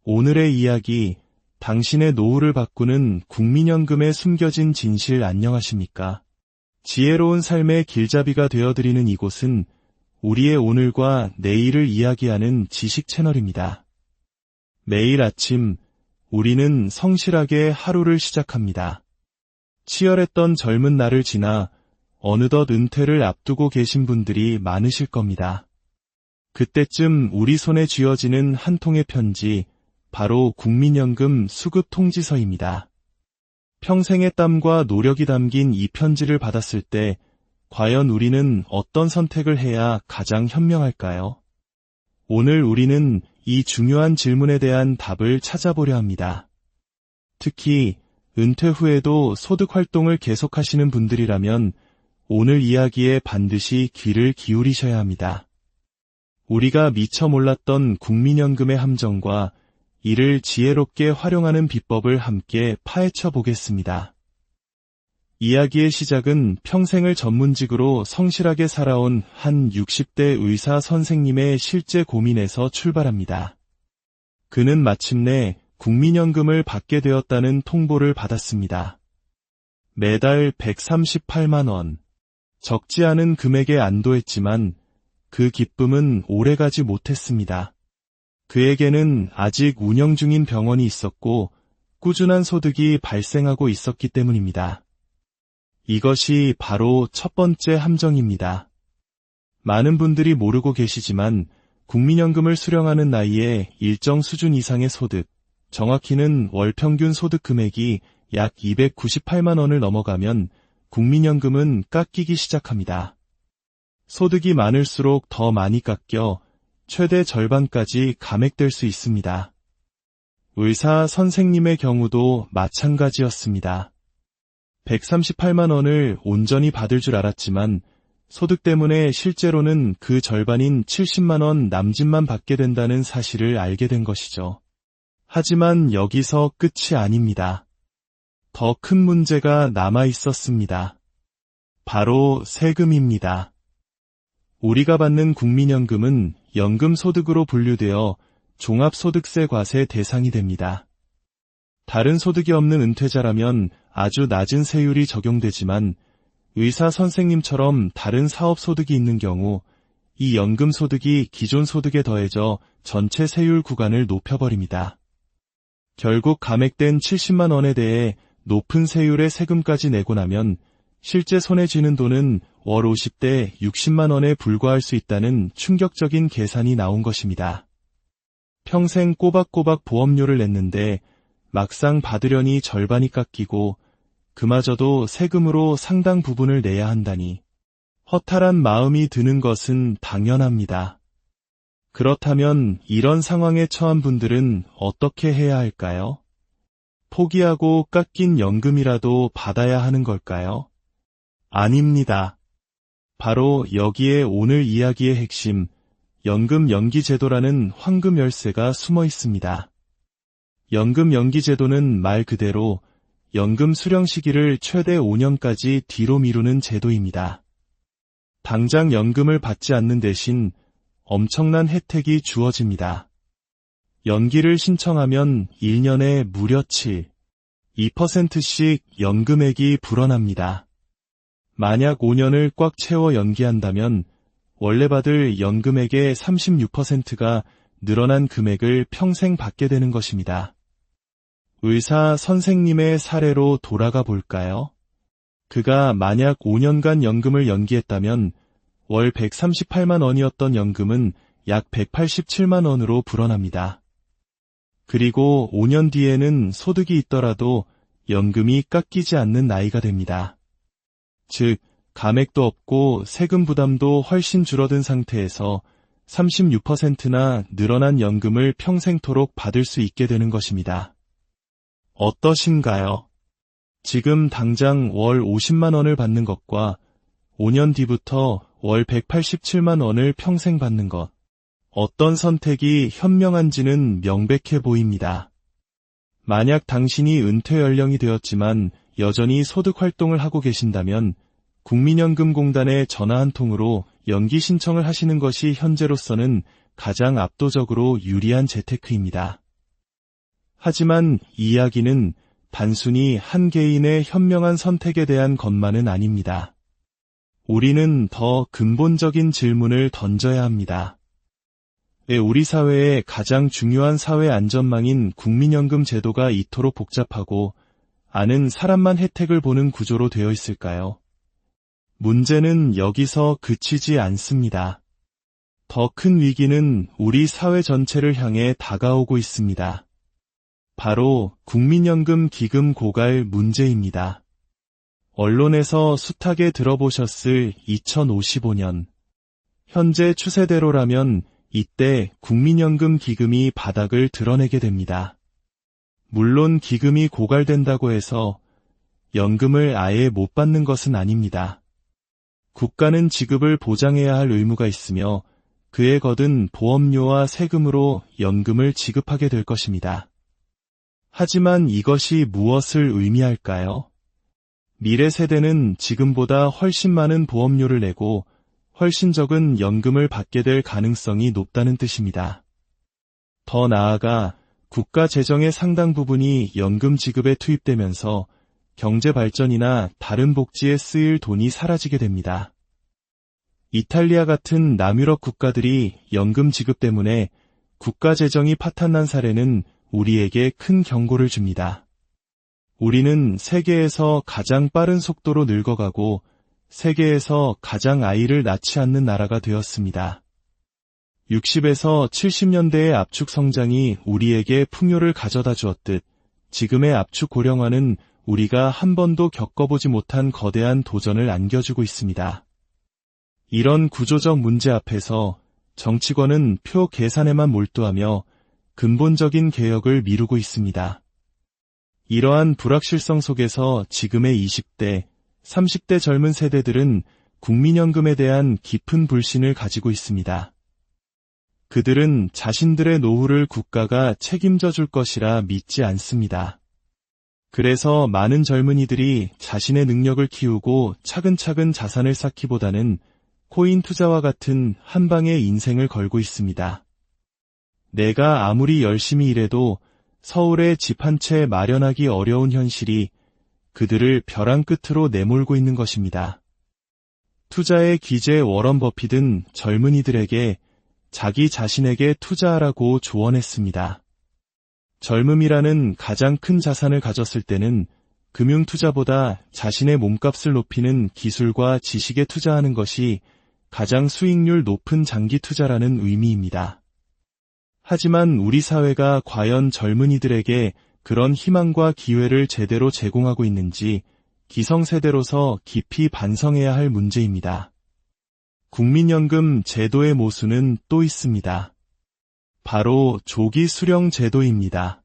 오늘의 이야기, 당신의 노후를 바꾸는 국민연금의 숨겨진 진실. 안녕하십니까? 지혜로운 삶의 길잡이가 되어드리는 이곳은 우리의 오늘과 내일을 이야기하는 지식 채널입니다. 매일 아침 우리는 성실하게 하루를 시작합니다. 치열했던 젊은 날을 지나 어느덧 은퇴를 앞두고 계신 분들이 많으실 겁니다. 그때쯤 우리 손에 쥐어지는 한 통의 편지, 바로 국민연금 수급 통지서입니다. 평생의 땀과 노력이 담긴 이 편지를 받았을 때 과연 우리는 어떤 선택을 해야 가장 현명할까요? 오늘 우리는 이 중요한 질문에 대한 답을 찾아보려 합니다. 특히 은퇴 후에도 소득 활동을 계속하시는 분들이라면 오늘 이야기에 반드시 귀를 기울이셔야 합니다. 우리가 미처 몰랐던 국민연금의 함정과 이를 지혜롭게 활용하는 비법을 함께 파헤쳐 보겠습니다. 이야기의 시작은 평생을 전문직으로 성실하게 살아온 한 60대 의사 선생님의 실제 고민에서 출발합니다. 그는 마침내 국민연금을 받게 되었다는 통보를 받았습니다. 매달 138만 원. 적지 않은 금액에 안도했지만 그 기쁨은 오래가지 못했습니다. 그에게는 아직 운영 중인 병원이 있었고 꾸준한 소득이 발생하고 있었기 때문입니다. 이것이 바로 첫 번째 함정입니다. 많은 분들이 모르고 계시지만 국민연금을 수령하는 나이에 일정 수준 이상의 소득, 정확히는 월 평균 소득 금액이 약 298만 원을 넘어가면 국민연금은 깎이기 시작합니다. 소득이 많을수록 더 많이 깎여 최대 절반까지 감액될 수 있습니다. 의사 선생님의 경우도 마찬가지였습니다. 138만 원을 온전히 받을 줄 알았지만 소득 때문에 실제로는 그 절반인 70만 원 남짓만 받게 된다는 사실을 알게 된 것이죠. 하지만 여기서 끝이 아닙니다. 더 큰 문제가 남아 있었습니다. 바로 세금입니다. 우리가 받는 국민연금은 연금소득으로 분류되어 종합소득세 과세 대상이 됩니다. 다른 소득이 없는 은퇴자라면 아주 낮은 세율이 적용되지만 의사 선생님처럼 다른 사업소득이 있는 경우 이 연금소득이 기존 소득에 더해져 전체 세율 구간을 높여버립니다. 결국 감액된 70만 원에 대해 높은 세율의 세금까지 내고 나면 실제 손에 쥐는 돈은 월 50대 60만 원에 불과할 수 있다는 충격적인 계산이 나온 것입니다. 평생 꼬박꼬박 보험료를 냈는데 막상 받으려니 절반이 깎이고 그마저도 세금으로 상당 부분을 내야 한다니 허탈한 마음이 드는 것은 당연합니다. 그렇다면 이런 상황에 처한 분들은 어떻게 해야 할까요? 포기하고 깎인 연금이라도 받아야 하는 걸까요? 아닙니다. 바로 여기에 오늘 이야기의 핵심, 연금 연기 제도라는 황금 열쇠가 숨어 있습니다. 연금 연기 제도는 말 그대로 연금 수령 시기를 최대 5년까지 뒤로 미루는 제도입니다. 당장 연금을 받지 않는 대신 엄청난 혜택이 주어집니다. 연기를 신청하면 1년에 무려 2%씩 연금액이 불어납니다. 만약 5년을 꽉 채워 연기한다면 원래 받을 연금액의 36%가 늘어난 금액을 평생 받게 되는 것입니다. 의사 선생님의 사례로 돌아가 볼까요? 그가 만약 5년간 연금을 연기했다면 월 138만 원이었던 연금은 약 187만 원으로 불어납니다. 그리고 5년 뒤에는 소득이 있더라도 연금이 깎이지 않는 나이가 됩니다. 즉, 감액도 없고 세금 부담도 훨씬 줄어든 상태에서 36%나 늘어난 연금을 평생토록 받을 수 있게 되는 것입니다. 어떠신가요? 지금 당장 월 50만 원을 받는 것과 5년 뒤부터 월 187만 원을 평생 받는 것, 어떤 선택이 현명한지는 명백해 보입니다. 만약 당신이 은퇴 연령이 되었지만 여전히 소득 활동을 하고 계신다면 국민연금공단에 전화 한 통으로 연기 신청을 하시는 것이 현재로서는 가장 압도적으로 유리한 재테크입니다. 하지만 이 이야기는 단순히 한 개인의 현명한 선택에 대한 것만은 아닙니다. 우리는 더 근본적인 질문을 던져야 합니다. 왜 우리 사회의 가장 중요한 사회 안전망인 국민연금 제도가 이토록 복잡하고 아는 사람만 혜택을 보는 구조로 되어 있을까요? 문제는 여기서 그치지 않습니다. 더 큰 위기는 우리 사회 전체를 향해 다가오고 있습니다. 바로 국민연금 기금 고갈 문제입니다. 언론에서 숱하게 들어보셨을 2055년. 현재 추세대로라면 이때 국민연금 기금이 바닥을 드러내게 됩니다. 물론 기금이 고갈된다고 해서 연금을 아예 못 받는 것은 아닙니다. 국가는 지급을 보장해야 할 의무가 있으며 그에 거둔 보험료와 세금으로 연금을 지급하게 될 것입니다. 하지만 이것이 무엇을 의미할까요? 미래 세대는 지금보다 훨씬 많은 보험료를 내고 훨씬 적은 연금을 받게 될 가능성이 높다는 뜻입니다. 더 나아가 국가 재정의 상당 부분이 연금 지급에 투입되면서 경제 발전이나 다른 복지에 쓰일 돈이 사라지게 됩니다. 이탈리아 같은 남유럽 국가들이 연금 지급 때문에 국가 재정이 파탄난 사례는 우리에게 큰 경고를 줍니다. 우리는 세계에서 가장 빠른 속도로 늙어가고 세계에서 가장 아이를 낳지 않는 나라가 되었습니다. 60에서 70년대의 압축 성장이 우리에게 풍요를 가져다 주었듯 지금의 압축 고령화는 우리가 한 번도 겪어보지 못한 거대한 도전을 안겨주고 있습니다. 이런 구조적 문제 앞에서 정치권은 표 계산에만 몰두하며 근본적인 개혁을 미루고 있습니다. 이러한 불확실성 속에서 지금의 20대, 30대 젊은 세대들은 국민연금에 대한 깊은 불신을 가지고 있습니다. 그들은 자신들의 노후를 국가가 책임져 줄 것이라 믿지 않습니다. 그래서 많은 젊은이들이 자신의 능력을 키우고 차근차근 자산을 쌓기보다는 코인 투자와 같은 한 방의 인생을 걸고 있습니다. 내가 아무리 열심히 일해도 서울에 집 한 채 마련하기 어려운 현실이 그들을 벼랑 끝으로 내몰고 있는 것입니다. 투자의 기재 워런 버핏은 젊은이들에게 자기 자신에게 투자하라고 조언했습니다. 젊음이라는 가장 큰 자산을 가졌을 때는 금융투자보다 자신의 몸값을 높이는 기술과 지식에 투자하는 것이 가장 수익률 높은 장기 투자라는 의미입니다. 하지만 우리 사회가 과연 젊은이들에게 그런 희망과 기회를 제대로 제공하고 있는지 기성세대로서 깊이 반성해야 할 문제입니다. 국민연금 제도의 모순은 또 있습니다. 바로 조기 수령 제도입니다.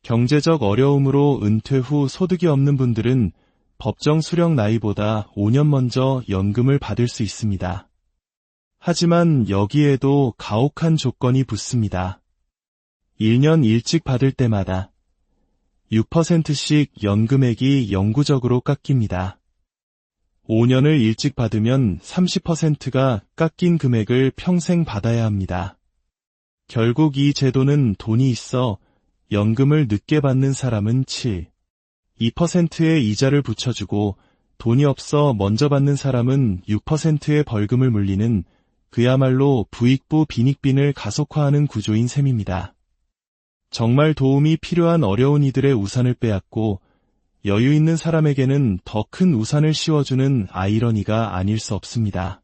경제적 어려움으로 은퇴 후 소득이 없는 분들은 법정 수령 나이보다 5년 먼저 연금을 받을 수 있습니다. 하지만 여기에도 가혹한 조건이 붙습니다. 1년 일찍 받을 때마다 6%씩 연금액이 영구적으로 깎입니다. 5년을 일찍 받으면 30%가 깎인 금액을 평생 받아야 합니다. 결국 이 제도는 돈이 있어 연금을 늦게 받는 사람은 2%의 이자를 붙여주고 돈이 없어 먼저 받는 사람은 6%의 벌금을 물리는 그야말로 부익부 빈익빈을 가속화하는 구조인 셈입니다. 정말 도움이 필요한 어려운 이들의 우산을 빼앗고 여유 있는 사람에게는 더 큰 우산을 씌워주는 아이러니가 아닐 수 없습니다.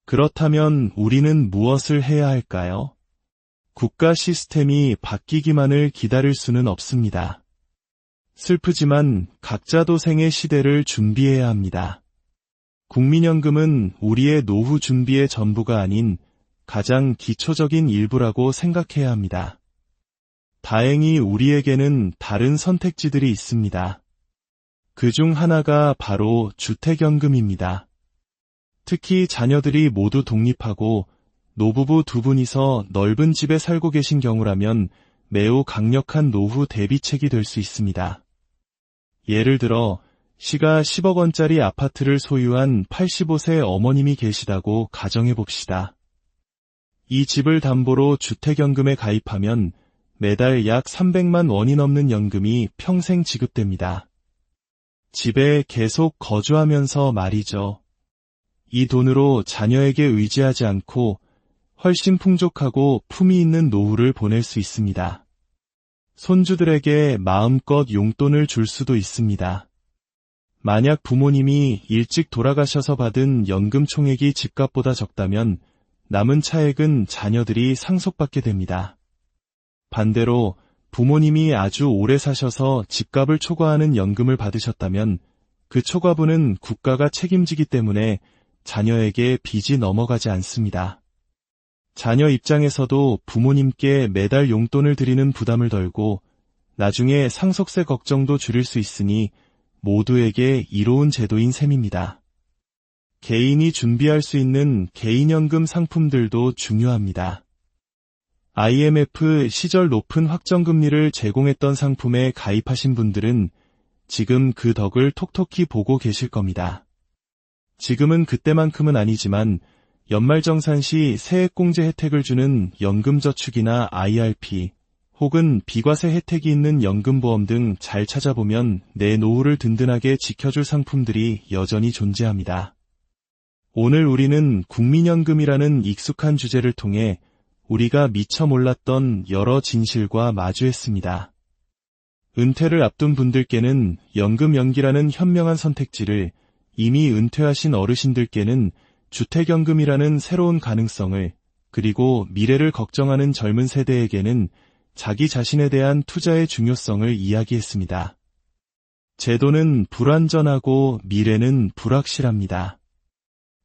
그렇다면 우리는 무엇을 해야 할까요? 국가 시스템이 바뀌기만을 기다릴 수는 없습니다. 슬프지만 각자 도생의 시대를 준비해야 합니다. 국민연금은 우리의 노후 준비의 전부가 아닌 가장 기초적인 일부라고 생각해야 합니다. 다행히 우리에게는 다른 선택지들이 있습니다. 그중 하나가 바로 주택연금입니다. 특히 자녀들이 모두 독립하고 노부부 두 분이서 넓은 집에 살고 계신 경우라면 매우 강력한 노후 대비책이 될 수 있습니다. 예를 들어 시가 10억 원짜리 아파트를 소유한 85세 어머님이 계시다고 가정해 봅시다. 이 집을 담보로 주택연금에 가입하면 매달 약 300만 원이 넘는 연금이 평생 지급됩니다. 집에 계속 거주하면서 말이죠. 이 돈으로 자녀에게 의지하지 않고 훨씬 풍족하고 품위 있는 노후를 보낼 수 있습니다. 손주들에게 마음껏 용돈을 줄 수도 있습니다. 만약 부모님이 일찍 돌아가셔서 받은 연금 총액이 집값보다 적다면 남은 차액은 자녀들이 상속받게 됩니다. 반대로 부모님이 아주 오래 사셔서 집값을 초과하는 연금을 받으셨다면 그 초과분은 국가가 책임지기 때문에 자녀에게 빚이 넘어가지 않습니다. 자녀 입장에서도 부모님께 매달 용돈을 드리는 부담을 덜고 나중에 상속세 걱정도 줄일 수 있으니 모두에게 이로운 제도인 셈입니다. 개인이 준비할 수 있는 개인연금 상품들도 중요합니다. IMF 시절 높은 확정금리를 제공했던 상품에 가입하신 분들은 지금 그 덕을 톡톡히 보고 계실 겁니다. 지금은 그때만큼은 아니지만 연말정산 시 세액공제 혜택을 주는 연금저축이나 IRP 혹은 비과세 혜택이 있는 연금보험 등 잘 찾아보면 내 노후를 든든하게 지켜줄 상품들이 여전히 존재합니다. 오늘 우리는 국민연금이라는 익숙한 주제를 통해 우리가 미처 몰랐던 여러 진실과 마주했습니다. 은퇴를 앞둔 분들께는 연금 연기라는 현명한 선택지를, 이미 은퇴하신 어르신들께는 주택연금이라는 새로운 가능성을, 그리고 미래를 걱정하는 젊은 세대에게는 자기 자신에 대한 투자의 중요성을 이야기했습니다. 제도는 불완전하고 미래는 불확실합니다.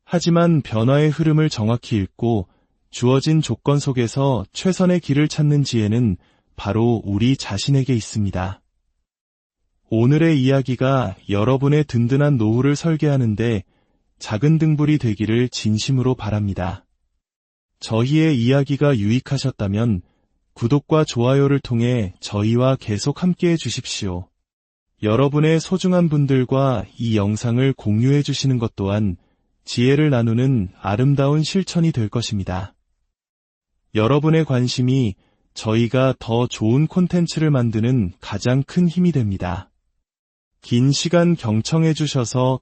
하지만 변화의 흐름을 정확히 읽고 주어진 조건 속에서 최선의 길을 찾는 지혜는 바로 우리 자신에게 있습니다. 오늘의 이야기가 여러분의 든든한 노후를 설계하는데 작은 등불이 되기를 진심으로 바랍니다. 저희의 이야기가 유익하셨다면 구독과 좋아요를 통해 저희와 계속 함께해 주십시오. 여러분의 소중한 분들과 이 영상을 공유해 주시는 것 또한 지혜를 나누는 아름다운 실천이 될 것입니다. 여러분의 관심이 저희가 더 좋은 콘텐츠를 만드는 가장 큰 힘이 됩니다. 긴 시간 경청해 주셔서